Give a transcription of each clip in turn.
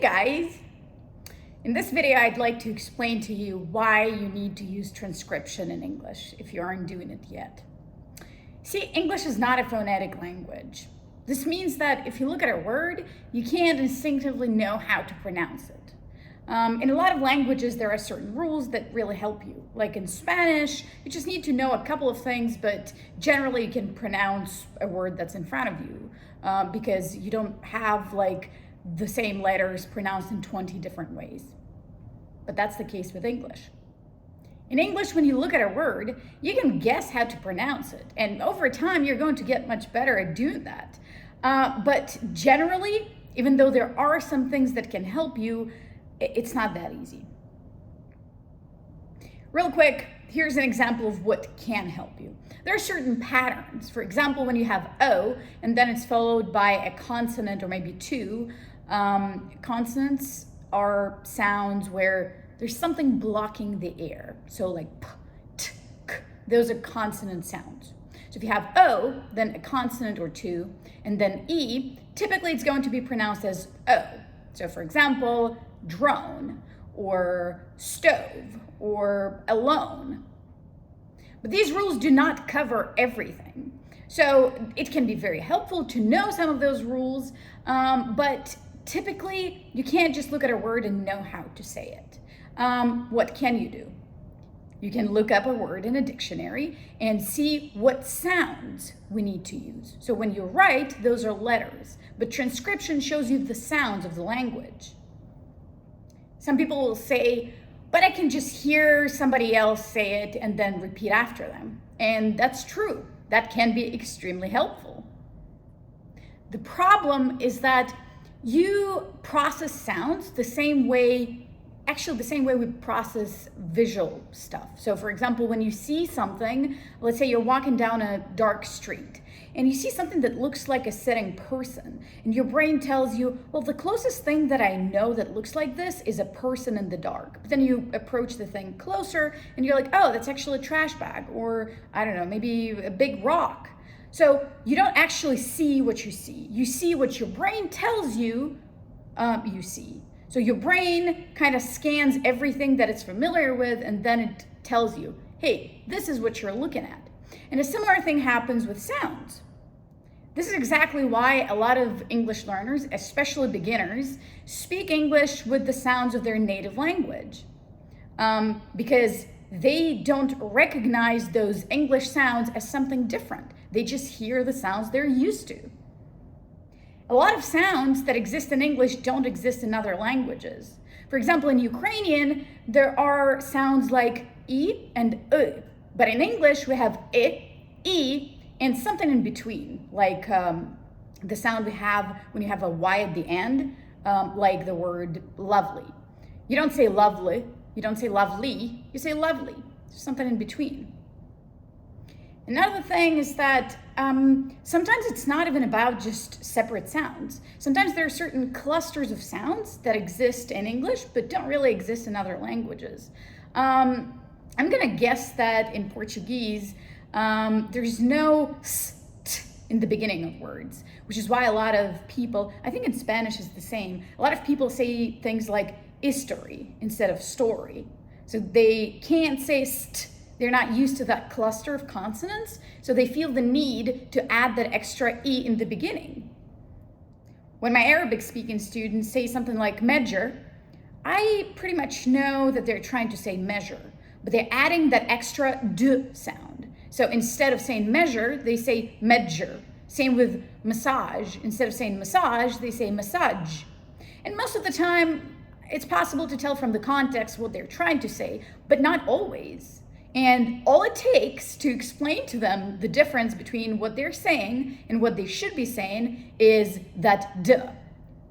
guys! In this video, I'd like to explain to you why you need to use transcription in English if you aren't doing it yet. See, English is not a phonetic language. This means that if you look at a word, you can't instinctively know how to pronounce it. In a lot of languages, there are certain rules that really help you. Like in Spanish, you just need to know a couple of things, but generally you can pronounce a word that's in front of you because you don't have like the same letters pronounced in 20 different ways. But that's the case with English. In English, when you look at a word, you can guess how to pronounce it. And over time, you're going to get much better at doing that. But generally, even though there are some things that can help you, it's not that easy. Real quick, here's an example of what can help you. There are certain patterns. For example, when you have O and then it's followed by a consonant or maybe two, consonants are sounds where there's something blocking the air. So like p, t, k, those are consonant sounds. So if you have O, then a consonant or two, and then E, typically it's going to be pronounced as O. So for example, drone or stove or alone. But these rules do not cover everything. So it can be very helpful to know some of those rules, but typically you can't just look at a word and know how to say it. What can you do? You can look up a word in a dictionary and see what sounds we need to use. So when you write, those are letters, but transcription shows you the sounds of the language. Some people will say, but I can just hear somebody else say it and then repeat after them. And that's true. That can be extremely helpful. The problem is that you process sounds the same way we process visual stuff. So for example, when you see something, let's say you're walking down a dark street and you see something that looks like a sitting person, and your brain tells you, well, the closest thing that I know that looks like this is a person in the dark. But then you approach the thing closer and you're like, oh, that's actually a trash bag, or I don't know, maybe a big rock. So you don't actually see what you see. You see what your brain tells you you see. So your brain kind of scans everything that it's familiar with, and then it tells you, hey, this is what you're looking at. And a similar thing happens with sounds. This is exactly why a lot of English learners, especially beginners, speak English with the sounds of their native language. Because they don't recognize those English sounds as something different. They just hear the sounds they're used to. A lot of sounds that exist in English don't exist in other languages. For example, in Ukrainian, there are sounds like I and U. But in English, we have I, and something in between, like the sound we have when you have a Y at the end, like the word lovely. You don't say lovely, you don't say lovely, you say lovely. There's something in between. Another thing is that sometimes it's not even about just separate sounds. Sometimes there are certain clusters of sounds that exist in English but don't really exist in other languages. I'm gonna guess that in Portuguese, there's no st in the beginning of words, which is why a lot of people, I think in Spanish is the same, a lot of people say things like history instead of story. So they can't say st. They're not used to that cluster of consonants, so they feel the need to add that extra E in the beginning. When my Arabic speaking students say something like measure, I pretty much know that they're trying to say measure, but they're adding that extra D sound. So instead of saying measure, they say measure. Same with massage. Instead of saying massage, they say massage. And most of the time, it's possible to tell from the context what they're trying to say, but not always. And all it takes to explain to them the difference between what they're saying and what they should be saying is that D.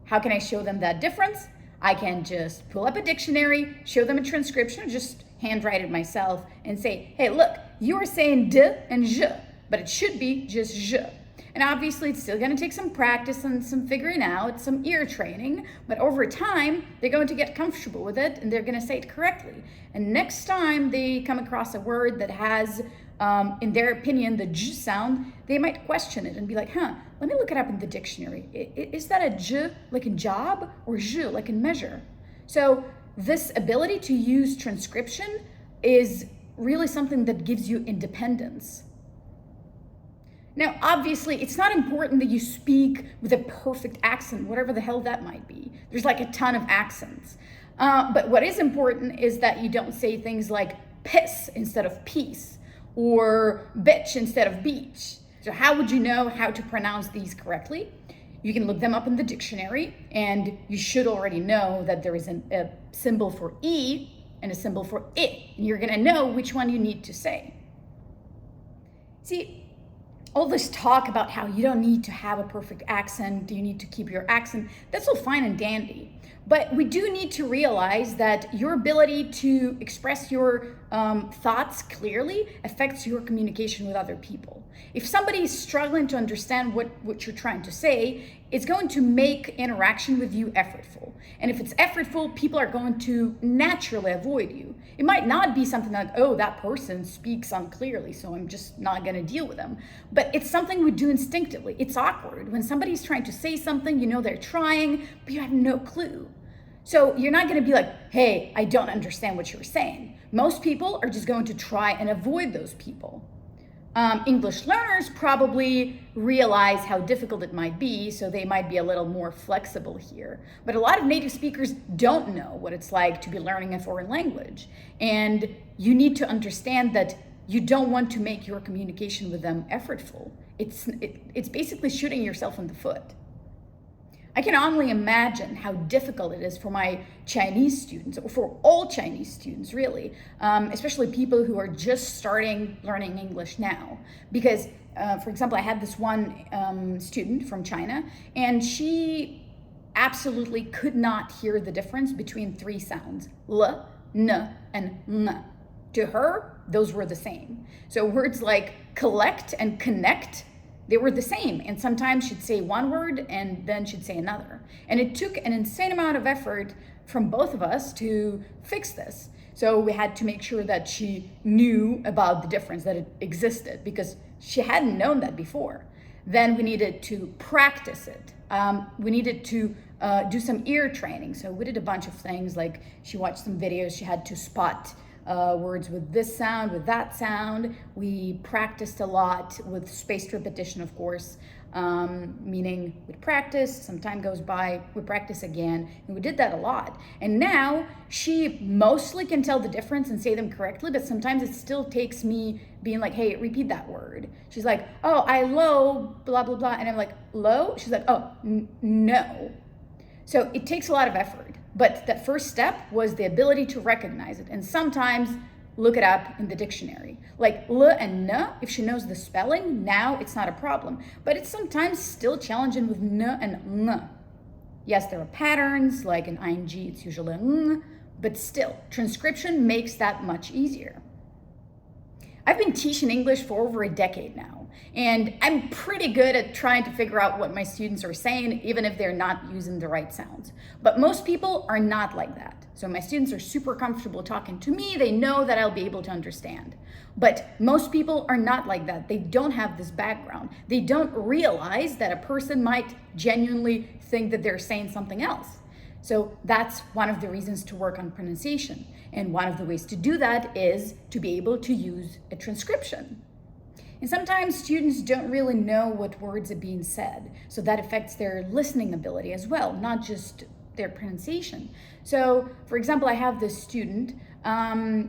How can I show them that difference? I can just pull up a dictionary, show them a transcription, just handwrite it myself and say, hey, look, you are saying D and J, but it should be just J. And obviously it's still gonna take some practice and some figuring out, some ear training, but over time, they're going to get comfortable with it and they're gonna say it correctly. And next time they come across a word that has in their opinion, the j sound, they might question it and be like, let me look it up in the dictionary. Is that a j like in job or j like in measure? So this ability to use transcription is really something that gives you independence. Now, obviously, it's not important that you speak with a perfect accent, whatever the hell that might be. There's like a ton of accents. But what is important is that you don't say things like piss instead of peace or bitch instead of beach. So how would you know how to pronounce these correctly? You can look them up in the dictionary, and you should already know that there is a symbol for E and a symbol for I, and you're gonna know which one you need to say. See, all this talk about how you don't need to have a perfect accent, you need to keep your accent, that's all fine and dandy. But we do need to realize that your ability to express your thoughts clearly affects your communication with other people. If somebody is struggling to understand what you're trying to say, it's going to make interaction with you effortful. And if it's effortful, people are going to naturally avoid you. It might not be something like, oh, that person speaks unclearly, so I'm just not going to deal with them. But it's something we do instinctively. It's awkward. When somebody's trying to say something, you know they're trying, but you have no clue. So you're not going to be like, hey, I don't understand what you're saying. Most people are just going to try and avoid those people. English learners probably realize how difficult it might be, so they might be a little more flexible here. But a lot of native speakers don't know what it's like to be learning a foreign language. And you need to understand that you don't want to make your communication with them effortful. It's basically shooting yourself in the foot. I can only imagine how difficult it is for my Chinese students, or for all Chinese students really, especially people who are just starting learning English now. Because, for example, I had this one student from China, and she absolutely could not hear the difference between three sounds, l, n, and n. To her, those were the same. So words like collect and connect, they were the same. And sometimes she'd say one word and then she'd say another. And it took an insane amount of effort from both of us to fix this. So we had to make sure that she knew about the difference, that it existed, because she hadn't known that before. Then we needed to practice it. We needed to do some ear training. So we did a bunch of things, like she watched some videos, she had to spot words with this sound, with that sound. We practiced a lot with spaced repetition, of course, meaning we'd practice, some time goes by, we practice again, and we did that a lot. And now she mostly can tell the difference and say them correctly, but sometimes it still takes me being like, hey, repeat that word. She's like, oh, I low, blah, blah, blah. And I'm like, low? She's like, oh, no. So it takes a lot of effort. But that first step was the ability to recognize it, and sometimes look it up in the dictionary. Like l and n, if she knows the spelling, now it's not a problem. But it's sometimes still challenging with n and n. Yes, there are patterns, like in ing, it's usually n, but still, transcription makes that much easier. I've been teaching English for over a decade now, and I'm pretty good at trying to figure out what my students are saying, even if they're not using the right sounds. But most people are not like that. So my students are super comfortable talking to me. They know that I'll be able to understand. But most people are not like that. They don't have this background. They don't realize that a person might genuinely think that they're saying something else. So that's one of the reasons to work on pronunciation. And one of the ways to do that is to be able to use a transcription. And sometimes students don't really know what words are being said. So that affects their listening ability as well, not just their pronunciation. So, for example, I have this student,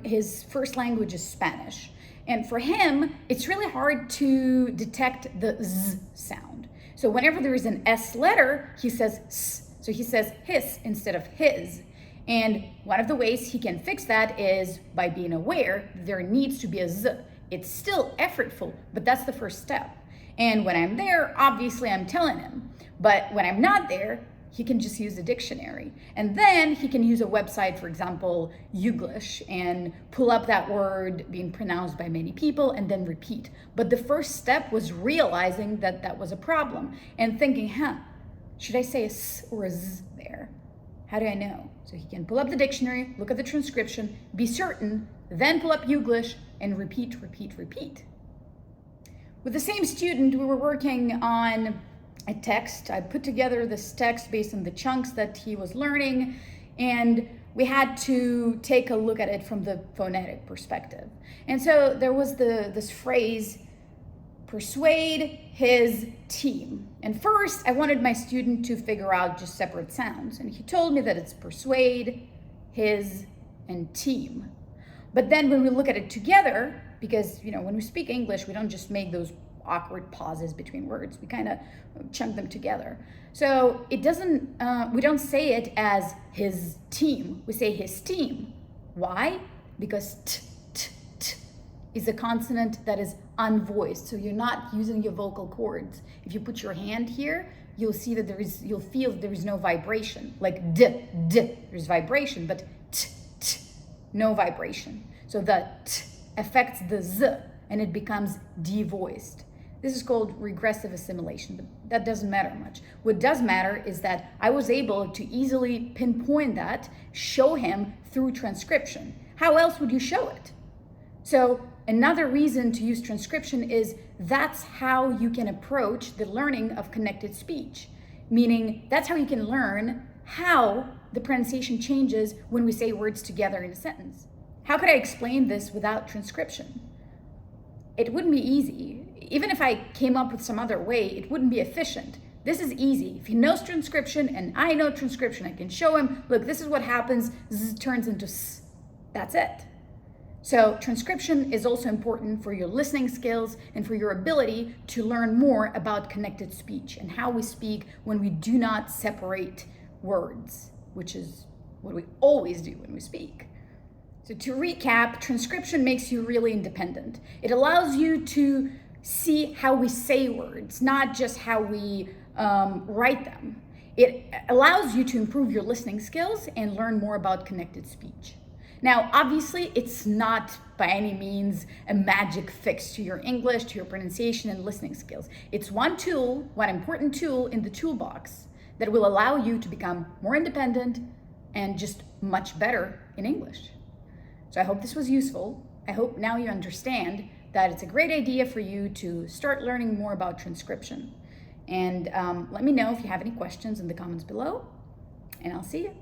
his first language is Spanish. And for him, it's really hard to detect the Z sound. So whenever there is an S letter, he says S. So he says his instead of his. And one of the ways he can fix that is by being aware that there needs to be a Z. It's still effortful, but that's the first step. And when I'm there, obviously I'm telling him. But when I'm not there, he can just use a dictionary. And then he can use a website, for example, Youglish, and pull up that word being pronounced by many people and then repeat. But the first step was realizing that that was a problem and thinking, should I say a S or a Z there? How do I know? So he can pull up the dictionary, look at the transcription, be certain, then pull up Youglish and repeat, repeat, repeat. With the same student, we were working on a text. I put together this text based on the chunks that he was learning, and we had to take a look at it from the phonetic perspective. And so there was this phrase, persuade his team. And first, I wanted my student to figure out just separate sounds. And he told me that it's persuade, his, and team. But then when we look at it together, because when we speak English, we don't just make those awkward pauses between words. We kind of chunk them together. So it doesn't, we don't say it as his team. We say his team. Why? Because t is a consonant that is unvoiced. So you're not using your vocal cords. If you put your hand here, you'll see that you'll feel that there is no vibration. Like d, there's vibration, but t, no vibration. So the t affects the z and it becomes devoiced. This is called regressive assimilation, but that doesn't matter much. What does matter is that I was able to easily pinpoint that, show him through transcription. How else would you show it? So another reason to use transcription is that's how you can approach the learning of connected speech, meaning that's how you can learn how the pronunciation changes when we say words together in a sentence. How could I explain this without transcription? It wouldn't be easy. Even if I came up with some other way, it wouldn't be efficient. This is easy. If he knows transcription and I know transcription, I can show him, look, this is what happens, z turns into s. That's it. So transcription is also important for your listening skills and for your ability to learn more about connected speech and how we speak when we do not separate words, which is what we always do when we speak. So to recap, transcription makes you really independent. It allows you to see how we say words, not just how we write them. It allows you to improve your listening skills and learn more about connected speech. Now, obviously, it's not by any means a magic fix to your English, to your pronunciation and listening skills. It's one tool, one important tool in the toolbox that will allow you to become more independent and just much better in English. So I hope this was useful. I hope now you understand that it's a great idea for you to start learning more about transcription. And let me know if you have any questions in the comments below, and I'll see you.